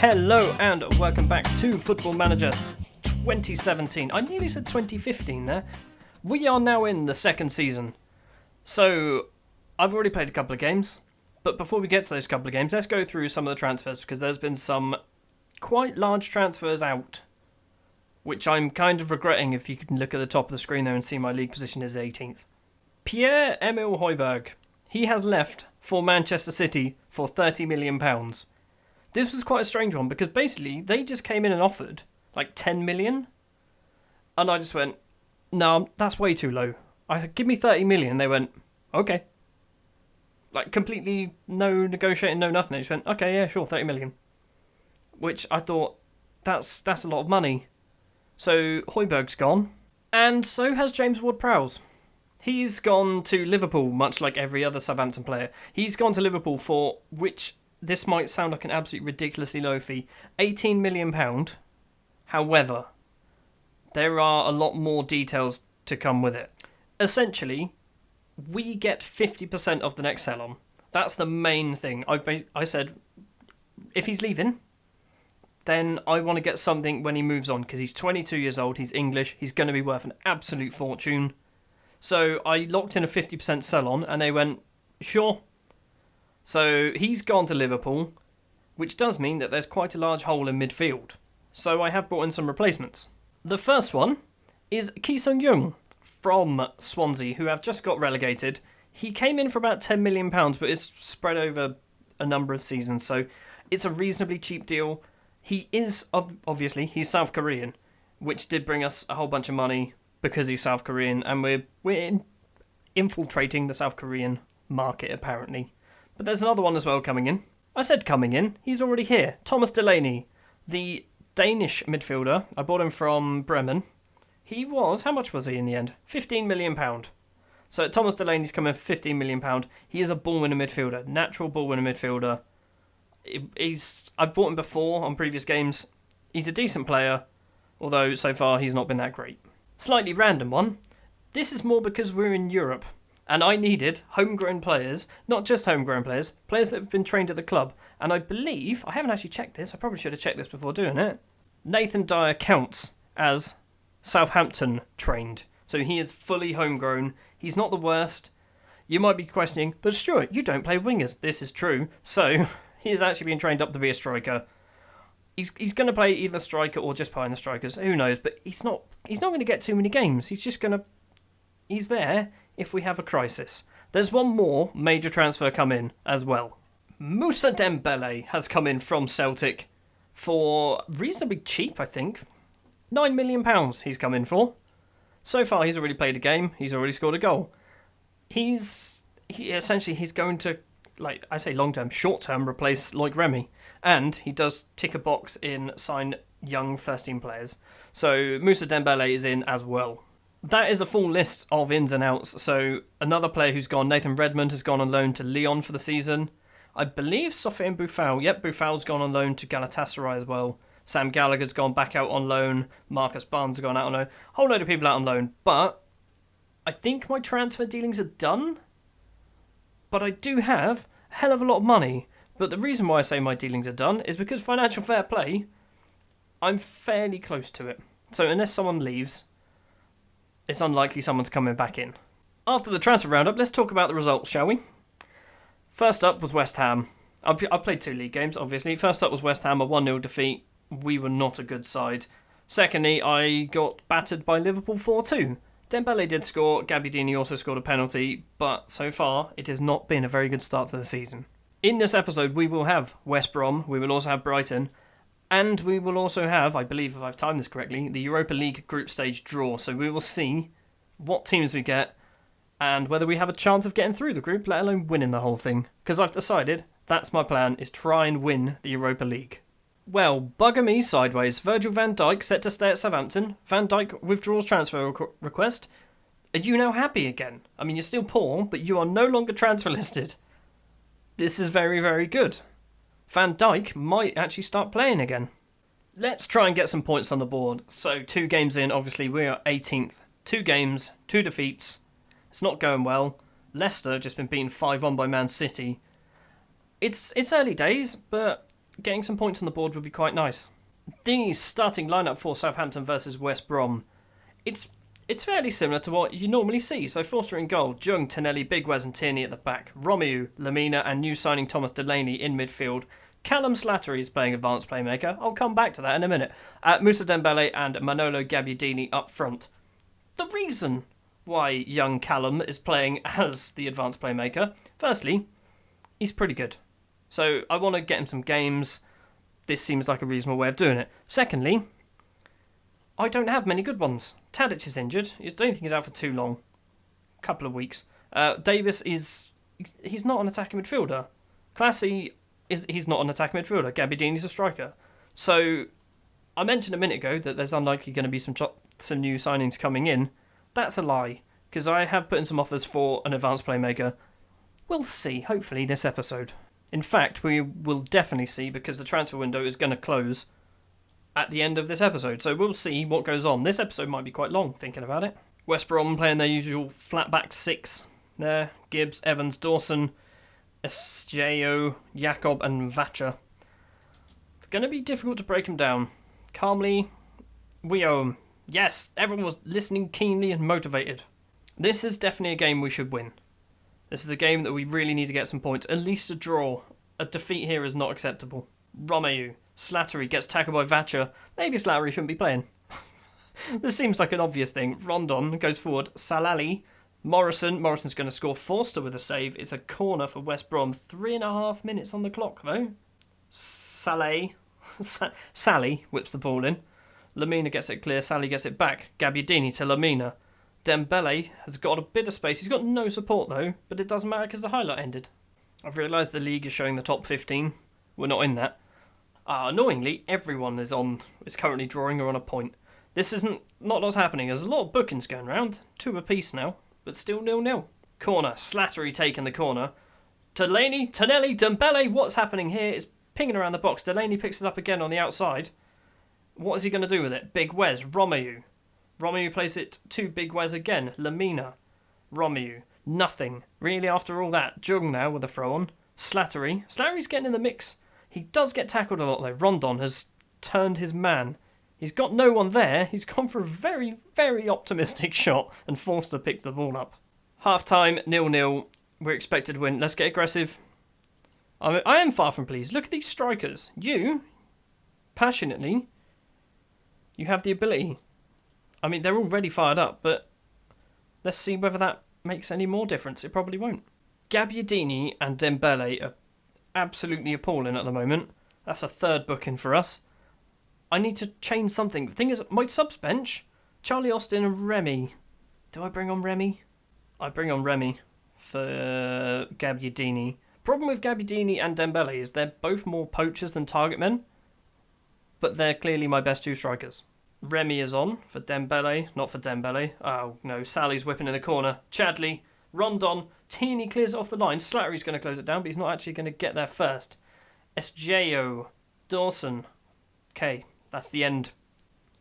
Hello and welcome back to Football Manager 2017. I nearly said 2015 there. We are now in the second season. So, I've already played a couple of games. But before we get to those couple of games, let's go through some of the transfers. Because there's been some quite large transfers out. Which I'm kind of regretting if you can look at the top of the screen there and see my league position is 18th. Pierre-Emile Højbjerg. He has left for Manchester City for £30 million. This was quite a strange one because basically they just came in and offered like 10 million. And I just went, no, that's way too low. Give me 30 million. And they went, okay. Like completely no negotiating, no nothing. They just went, okay, yeah, sure, 30 million. Which I thought, that's a lot of money. So Højbjerg's gone. And so has James Ward-Prowse. He's gone to Liverpool, much like every other Southampton player. He's gone to Liverpool for which... This might sound like an absolutely ridiculously low fee. £18 million. However, there are a lot more details to come with it. Essentially, we get 50% of the next sell-on. That's the main thing. I said, if he's leaving, then I want to get something when he moves on. Because he's 22 years old, he's English, he's going to be worth an absolute fortune. So I locked in a 50% sell-on, and they went, sure. So he's gone to Liverpool, which does mean that there's quite a large hole in midfield. So I have brought in some replacements. The first one is Ki Sung-young from Swansea, who have just got relegated. He came in for about £10 million, but it's spread over a number of seasons, so it's a reasonably cheap deal. He is, obviously, he's South Korean, which did bring us a whole bunch of money because he's South Korean, and we're infiltrating the South Korean market, apparently. But there's another one as well coming in. I said coming in. He's already here. Thomas Delaney, the Danish midfielder. I bought him from Bremen. He was... How much was he in the end? £15 million. So Thomas Delaney's coming for £15 million. He is a ball-winner midfielder. Natural ball-winner midfielder. I've bought him before on previous games. He's a decent player. Although, so far, he's not been that great. Slightly random one. This is more because we're in Europe. And I needed homegrown players, not just homegrown players, players that have been trained at the club. And I believe, I haven't actually checked this, I probably should have checked this before doing it. Nathan Dyer counts as Southampton trained. So he is fully homegrown. He's not the worst. You might be questioning, but Stuart, you don't play wingers. This is true. So he is actually being trained up to be a striker. He's going to play either striker or just behind the strikers. Who knows? But he's not going to get too many games. He's there if we have a crisis. There's one more major transfer come in as well. Moussa Dembele has come in from Celtic for reasonably cheap, I think. £9 million he's come in for. So far, he's already played a game. He's already scored a goal. He's going to, like I say, long-term, short-term, replace Loic Remy. And he does tick a box in sign young first-team players. So Moussa Dembele is in as well. That is a full list of ins and outs. So another player who's gone, Nathan Redmond, has gone on loan to Lyon for the season. I believe Sofiane Boufal. Yep, Boufal's gone on loan to Galatasaray as well. Sam Gallagher's gone back out on loan. Marcus Barnes has gone out on loan. Whole load of people out on loan. But I think my transfer dealings are done. But I do have a hell of a lot of money. But the reason why I say my dealings are done is because financial fair play, I'm fairly close to it. So unless someone leaves, it's unlikely someone's coming back in. After the transfer roundup, let's talk about the results, shall we? First up was West Ham. I played 2 league games, obviously. First up was West Ham, a 1-0 defeat. We were not a good side. Secondly, I got battered by Liverpool 4-2. Dembele did score, Gabbiadini also scored a penalty, but so far it has not been a very good start to the season. In this episode, we will have West Brom, we will also have Brighton, and we will also have, I believe if I've timed this correctly, the Europa League group stage draw. So we will see what teams we get and whether we have a chance of getting through the group, let alone winning the whole thing. Because I've decided that's my plan, is try and win the Europa League. Well, bugger me sideways. Virgil van Dijk set to stay at Southampton. Van Dijk withdraws transfer request. Are you now happy again? I mean, you're still poor, but you are no longer transfer listed. This is very, very good. Van Dijk might actually start playing again. Let's try and get some points on the board. So 2 games in, obviously we are 18th. 2 games, 2 defeats. It's not going well. Leicester have just been beaten 5-1 by Man City. It's early days, but getting some points on the board would be quite nice. The starting lineup for Southampton versus West Brom. It's fairly similar to what you normally see. So Forster in goal, Jung, Tonelli, Big Wes and Tierney at the back, Romeu, Lamina and new signing Thomas Delaney in midfield. Callum Slattery is playing advanced playmaker. I'll come back to that in a minute. Moussa Dembele and Manolo Gabbiadini up front. The reason why young Callum is playing as the advanced playmaker, firstly, he's pretty good. So I want to get him some games. This seems like a reasonable way of doing it. Secondly, I don't have many good ones. Tadic is injured. I don't think he's out for too long. A couple of weeks. Davis he's not an attacking midfielder. Classy he's not an attacking midfielder. Gabbiadini's a striker. So I mentioned a minute ago that there's unlikely going to be some new signings coming in. That's a lie, because I have put in some offers for an advanced playmaker. We'll see, hopefully, this episode. In fact, we will definitely see, because the transfer window is going to close at the end of this episode. So we'll see what goes on. This episode might be quite long, thinking about it. West Brom playing their usual flat-back six there. Gibbs, Evans, Dawson, Esjeyo, Jakob and Vacher. It's going to be difficult to break them down. Calmly, we owe them. Yes, everyone was listening keenly and motivated. This is definitely a game we should win. This is a game that we really need to get some points. At least a draw. A defeat here is not acceptable. Romeu. Slattery gets tackled by Vacher. Maybe Slattery shouldn't be playing. This seems like an obvious thing. Rondon goes forward. Salali. Morrison's going to score. Forster with a save. It's a corner for West Brom. 3.5 minutes on the clock, though. Sally whips the ball in. Lamina gets it clear. Sally gets it back. Gabbiadini to Lamina. Dembele has got a bit of space. He's got no support, though. But it doesn't matter because the highlight ended. I've realised the league is showing the top 15. We're not in that. Annoyingly, everyone is currently drawing or on a point. This isn't not what's happening. There's a lot of bookings going around. 2 apiece now, but still 0-0. Corner. Slattery taking the corner. Delaney, Tonelli, Dembele. What's happening here? It's pinging around the box. Delaney picks it up again on the outside. What is he going to do with it? Big Wes. Romeu. Romeu plays it to Big Wes again. Lamina. Romeu. Nothing. Really, after all that. Jung now with a throw on. Slattery. Slattery's getting in the mix. He does get tackled a lot though. Rondon has turned his man. He's got no one there. He's gone for a very, very optimistic shot. And Forster picked the ball up. Half time, 0-0. We're expected to win. Let's get aggressive. I am far from pleased. Look at these strikers. You, passionately, you have the ability. I mean, they're already fired up, but let's see whether that makes any more difference. It probably won't. Gabbiadini and Dembele are absolutely appalling at the moment. That's a third booking for us. I need to change something. The thing is, my subs bench, Charlie Austin and Remy. Do I bring on Remy? I bring on Remy for Gabbiadini. Problem with Gabbiadini and Dembele is they're both more poachers than target men, but they're clearly my best 2 strikers. Remy is on for Dembele, not for Dembele. Oh no, Sally's whipping in the corner. Chadley, Rondon, Tierney clears it off the line. Slattery's going to close it down, but he's not actually going to get there first. Esjeyo, Dawson. Okay, that's the end.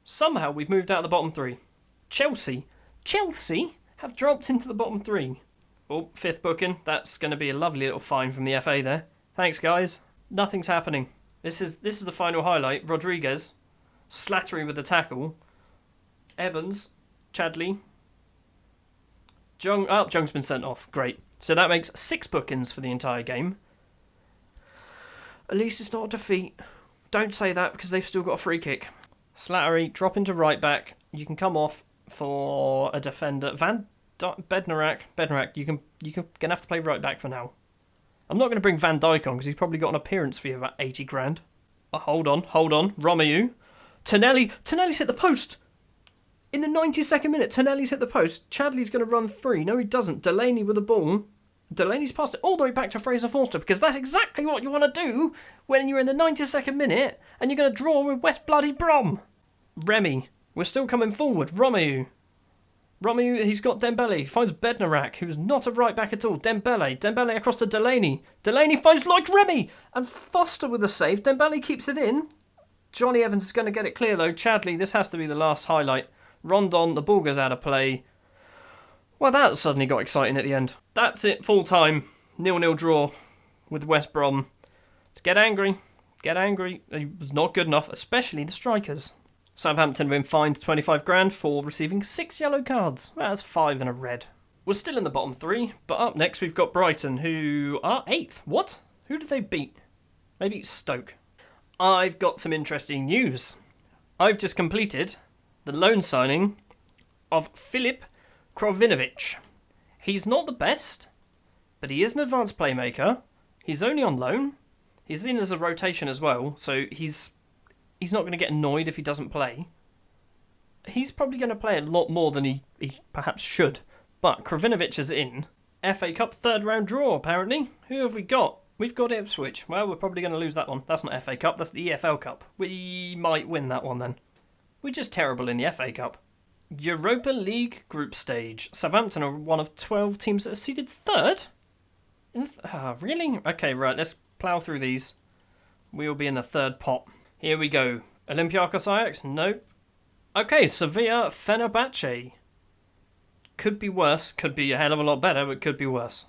Somehow we've moved out of the bottom 3. Chelsea have dropped into the bottom 3. Oh, 5th booking. That's going to be a lovely little fine from the FA there. Thanks, guys. Nothing's happening. This is the final highlight. Rodriguez, Slattery with the tackle. Evans, Chadley. Jung's been sent off. Great. So that makes 6 bookings for the entire game. At least it's not a defeat. Don't say that because they've still got a free kick. Slattery, drop into right back. You can come off for a defender. Bednarak, you're gonna have to play right back for now. I'm not going to bring Van Dijk on because he's probably got an appearance fee of about 80 grand. Oh, hold on. Romeu. Tonelli's hit the post. In the 92nd minute, Tonelli's hit the post. Chadley's going to run free. No, he doesn't. Delaney with the ball. Delaney's passed it all the way back to Fraser Forster because that's exactly what you want to do when you're in the 92nd minute and you're going to draw with West Bloody Brom. Remy. We're still coming forward. Romeu, he's got Dembele. Finds Bednarak, who's not a right back at all. Dembele across to Delaney. Delaney finds like Remy. And Foster with a save. Dembele keeps it in. Johnny Evans is going to get it clear though. Chadley, this has to be the last highlight. Rondon, the ball goes out of play. Well, that suddenly got exciting at the end. That's it, full time. 0-0 draw with West Brom. To get angry, Get angry. He was not good enough, especially the strikers. Southampton have been fined 25 grand for receiving 6 yellow cards. That's 5 and a red. We're still in the bottom 3, but up next we've got Brighton, who are 8th. What? Who did they beat? They beat Stoke. I've got some interesting news. I've just completed the loan signing of Filip Krovinovic. He's not the best, but he is an advanced playmaker. He's only on loan. He's in as a rotation as well, so he's not going to get annoyed if he doesn't play. He's probably going to play a lot more than he perhaps should. But Krovinovic is in. FA Cup 3rd round draw, apparently. Who have we got? We've got Ipswich. Well, we're probably going to lose that one. That's not FA Cup, that's the EFL Cup. We might win that one then. We're just terrible in the FA Cup. Europa League group stage. Southampton are one of 12 teams that are seeded 3rd? Really? Okay, right, let's plough through these. We'll be in the 3rd pot. Here we go. Olympiacos Ajax? Nope. Okay, Sevilla Fenerbahce. Could be worse, could be a hell of a lot better, but could be worse.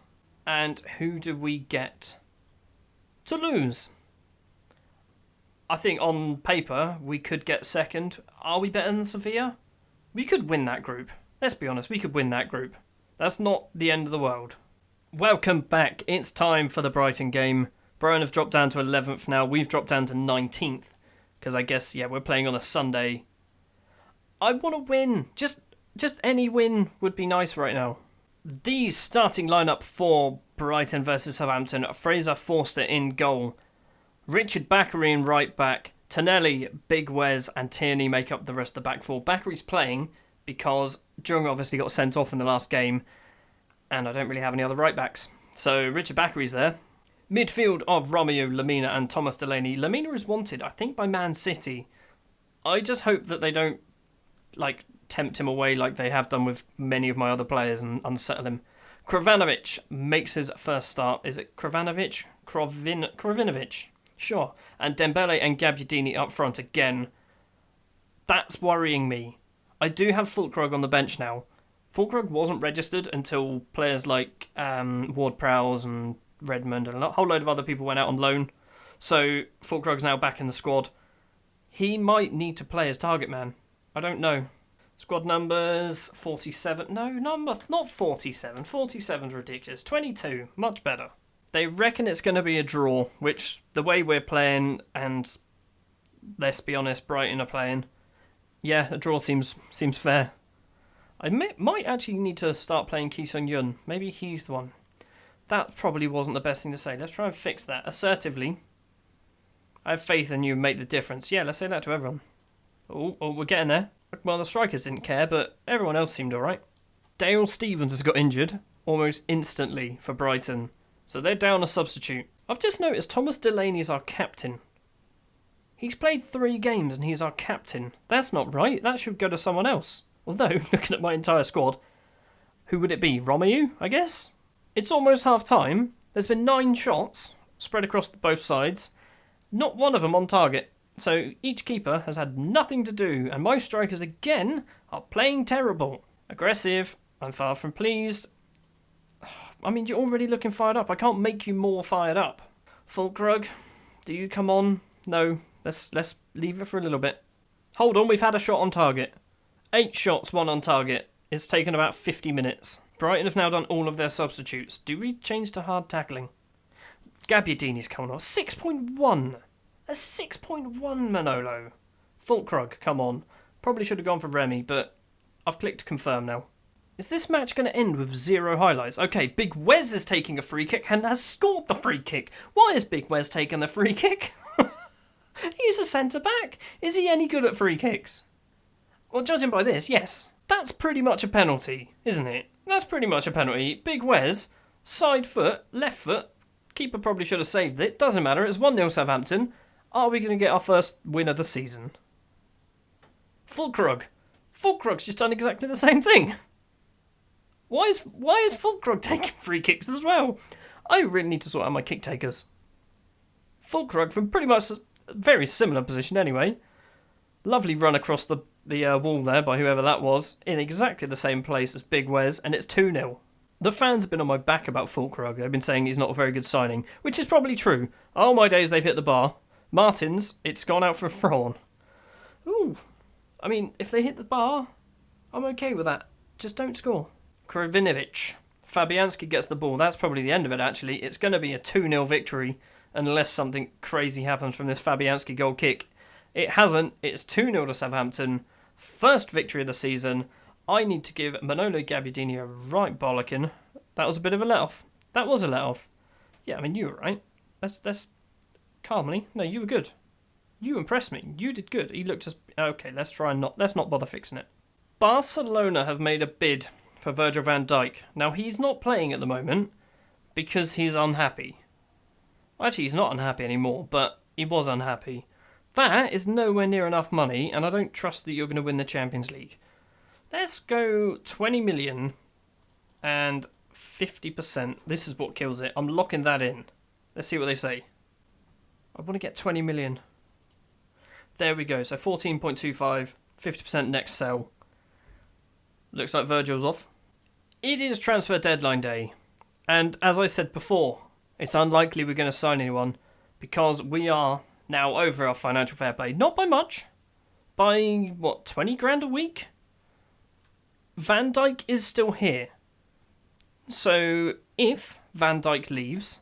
And who do we get? Toulouse. I think on paper we could get 2nd. Are we better than Sevilla? We could win that group. Let's be honest, we could win that group. That's not the end of the world. Welcome back. It's time for the Brighton game. Brighton have dropped down to 11th now. We've dropped down to 19th. Because I guess, yeah, we're playing on a Sunday. I want to win. Just any win would be nice right now. The starting lineup for Brighton versus Southampton. Fraser Forster in goal. Richard Bakary in right back. Tonelli, Big Wes and Tierney make up the rest of the back four. Bacary's playing because Jung obviously got sent off in the last game. And I don't really have any other right backs. So Richard Bakary's there. Midfield of Romeo Lamina and Thomas Delaney. Lamina is wanted, I think, by Man City. I just hope that they don't tempt him away like they have done with many of my other players and unsettle him. Krovanovic makes his first start. Is it Krovanovic? Krovinovic. Sure. And Dembele and Gabbiadini up front again. That's worrying me. I do have Fulkrug on the bench now. Fulkrug wasn't registered until players like Ward-Prowse and Redmond and a whole load of other people went out on loan. So Fulkrug's now back in the squad. He might need to play as target man. I don't know. Squad numbers 47. No, not 47. 47's ridiculous. 22. Much better. They reckon it's going to be a draw, which the way we're playing and let's be honest, Brighton are playing. Yeah, a draw seems fair. I might actually need to start playing Ki Sung-yun. Maybe he's the one. That probably wasn't the best thing to say. Let's try and fix that assertively. I have faith in you, make the difference. Yeah, let's say that to everyone. Oh, we're getting there. Well, the strikers didn't care, but everyone else seemed alright. Dale Stevens has got injured almost instantly for Brighton. So they're down a substitute. I've just noticed Thomas Delaney's our captain. He's played 3 games and he's our captain. That's not right. That should go to someone else. Although, looking at my entire squad, who would it be? Romeo, I guess? It's almost half time. There's been 9 shots spread across both sides. Not one of them on target. So each keeper has had nothing to do. And my strikers, again, are playing terrible. Aggressive. I'm far from pleased. I mean, you're already looking fired up. I can't make you more fired up. Fulkrug, do you come on? No. Let's leave it for a little bit. Hold on, we've had a shot on target. 8 shots, 1 on target. It's taken about 50 minutes. Brighton have now done all of their substitutes. Do we change to hard tackling? Gabbiadini's coming on. 6.1. A 6.1 Manolo. Fulkrug, come on. Probably should have gone for Remy, but I've clicked confirm now. Is this match going to end with 0 highlights? Okay, Big Wes is taking a free kick and has scored the free kick. Why is Big Wes taking the free kick? He's a centre-back. Is he any good at free kicks? Well, judging by this, yes. That's pretty much a penalty, isn't it? That's pretty much a penalty. Big Wes, side foot, left foot. Keeper probably should have saved it. Doesn't matter. It's 1-0 Southampton. Are we going to get our first win of the season? Fulkrug. Fulkrug's just done exactly the same thing. Why is Fulkrug taking free kicks as well? I really need to sort out my kick takers. Fulkrug from pretty much a very similar position anyway. Lovely run across the wall there by whoever that was, in exactly the same place as Big Wes, and it's 2-0. The fans have been on my back about Fulkrug. They've been saying he's not a very good signing, which is probably true. Oh my days, they've hit the bar. Martins, it's gone out for a throw-on. Ooh. I mean, if they hit the bar, I'm okay with that. Just don't score. Krovinovic. Fabianski gets the ball. That's probably the end of it, actually. It's going to be a 2-0 victory unless something crazy happens from this Fabianski goal kick. It hasn't. It's 2-0 to Southampton. First victory of the season. I need to give Manolo Gabbiadini a right bollocking. That was a bit of a let-off. That was a let-off. Yeah, I mean, you were right. Let's calmly. No, you were good. You impressed me. You did good. He looked as... Okay, let's not bother fixing it. Barcelona have made a bid for Virgil van Dijk. Now, he's not playing at the moment because he's unhappy. Actually, he's not unhappy anymore, but he was unhappy. That is nowhere near enough money, and I don't trust that you're going to win the Champions League. Let's go 20 million and 50%. This is what kills it. I'm locking that in. Let's see what they say. I want to get 20 million. There we go. So 14.25, 50% next sell. Looks like Virgil's off. It is transfer deadline day. And as I said before, it's unlikely we're going to sign anyone because we are now over our financial fair play. Not by much. By, what, 20 grand a week? Van Dijk is still here. So if Van Dijk leaves,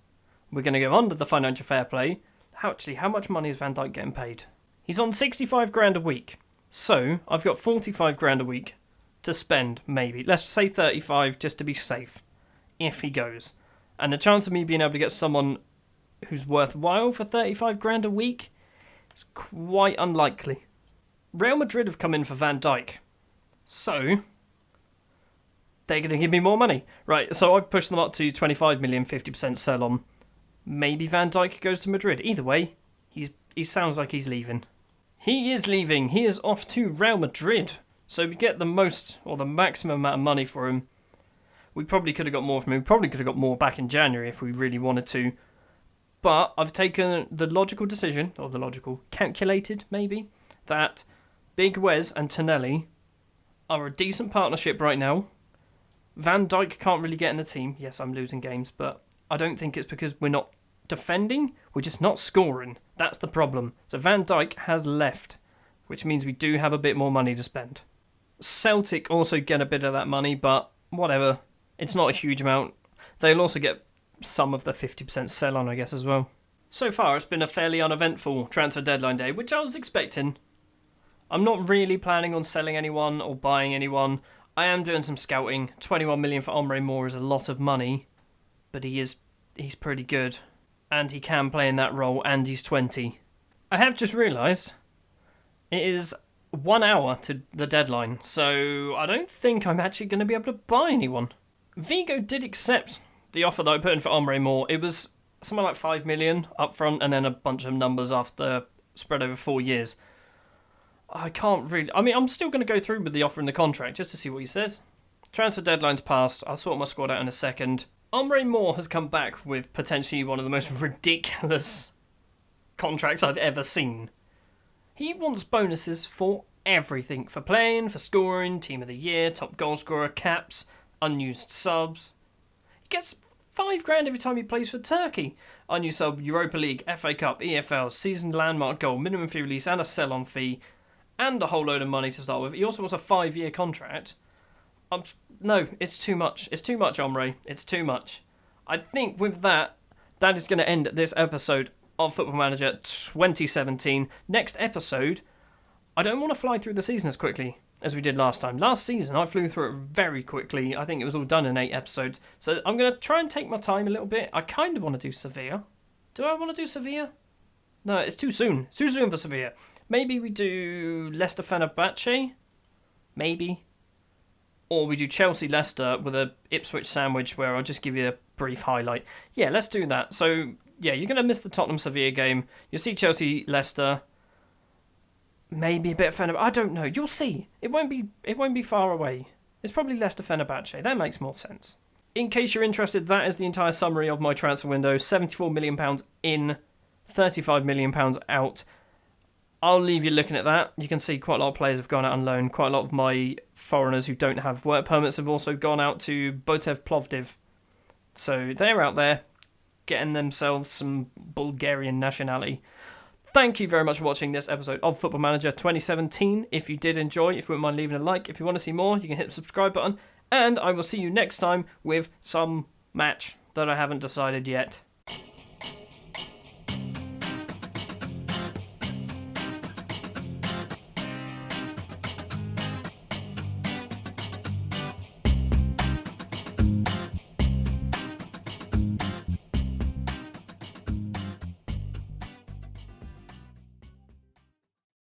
we're going to go under the financial fair play. Actually, how much money is Van Dijk getting paid? He's on 65 grand a week. So I've got 45 grand a week to spend, maybe. Let's say 35 just to be safe, if he goes. And the chance of me being able to get someone who's worthwhile for 35 grand a week is quite unlikely. Real Madrid have come in for Van Dijk. So they're going to give me more money. Right, so I've pushed them up to 25 million, 50% sell on. Maybe Van Dijk goes to Madrid. Either way, he sounds like he's leaving. He is leaving. He is off to Real Madrid. So we get the most, or the maximum amount of money for him. We probably could have got more from him. We probably could have got more back in January if we really wanted to. But I've taken the logical decision, or the logical, calculated maybe, that Big Wes and Tonelli are a decent partnership right now. Van Dijk can't really get in the team. Yes, I'm losing games, but I don't think it's because we're not defending. We're just not scoring. That's the problem. So Van Dijk has left, which means we do have a bit more money to spend. Celtic also get a bit of that money, but whatever. It's not a huge amount. They'll also get some of the 50% sell on, I guess, as well. So far, it's been a fairly uneventful transfer deadline day, which I was expecting. I'm not really planning on selling anyone or buying anyone. I am doing some scouting. 21 million for Omre Moore is a lot of money, but he's pretty good. And he can play in that role, and he's 20. I have just realised it is 1 hour to the deadline, so I don't think I'm actually going to be able to buy anyone. Vigo did accept the offer that I put in for Omre Moore. It was something like 5 million up front and then a bunch of numbers after spread over 4 years. I can't really... I mean, I'm still going to go through with the offer in the contract just to see what he says. Transfer deadline's passed. I'll sort my squad out in a second. Omre Moore has come back with potentially one of the most ridiculous contracts I've ever seen. He wants bonuses for everything. For playing, for scoring, team of the year, top goal scorer, caps, unused subs. He gets 5 grand every time he plays for Turkey. Unused sub, Europa League, FA Cup, EFL, season landmark goal, minimum fee release and a sell-on fee. And a whole load of money to start with. He also wants a 5-year contract. No, it's too much. It's too much, Omre. It's too much. I think with that, that is going to end this episode of Football Manager 2017. Next episode, I don't want to fly through the season as quickly as we did last time. Last season, I flew through it very quickly. I think it was all done in 8 episodes. So I'm going to try and take my time a little bit. I kind of want to do Sevilla. Do I want to do Sevilla? No, it's too soon. It's too soon for Sevilla. Maybe we do Leicester Fenerbahce. Maybe. Or we do Chelsea-Leicester with a Ipswich sandwich where I'll just give you a brief highlight. Yeah, let's do that. So, yeah, you're going to miss the Tottenham-Sevilla game. You'll see Chelsea-Leicester. Maybe a bit of Fenerbahce. I don't know. You'll see. It won't be far away. It's probably Leicester Fenerbahce. That makes more sense. In case you're interested, that is the entire summary of my transfer window. £74 million in, £35 million out. I'll leave you looking at that. You can see quite a lot of players have gone out on loan. Quite a lot of my foreigners who don't have work permits have also gone out to Botev Plovdiv. So they're out there getting themselves some Bulgarian nationality. Thank you very much for watching this episode of Football Manager 2017. If you did enjoy, if you wouldn't mind leaving a like, if you want to see more, you can hit the subscribe button. And I will see you next time with some match that I haven't decided yet.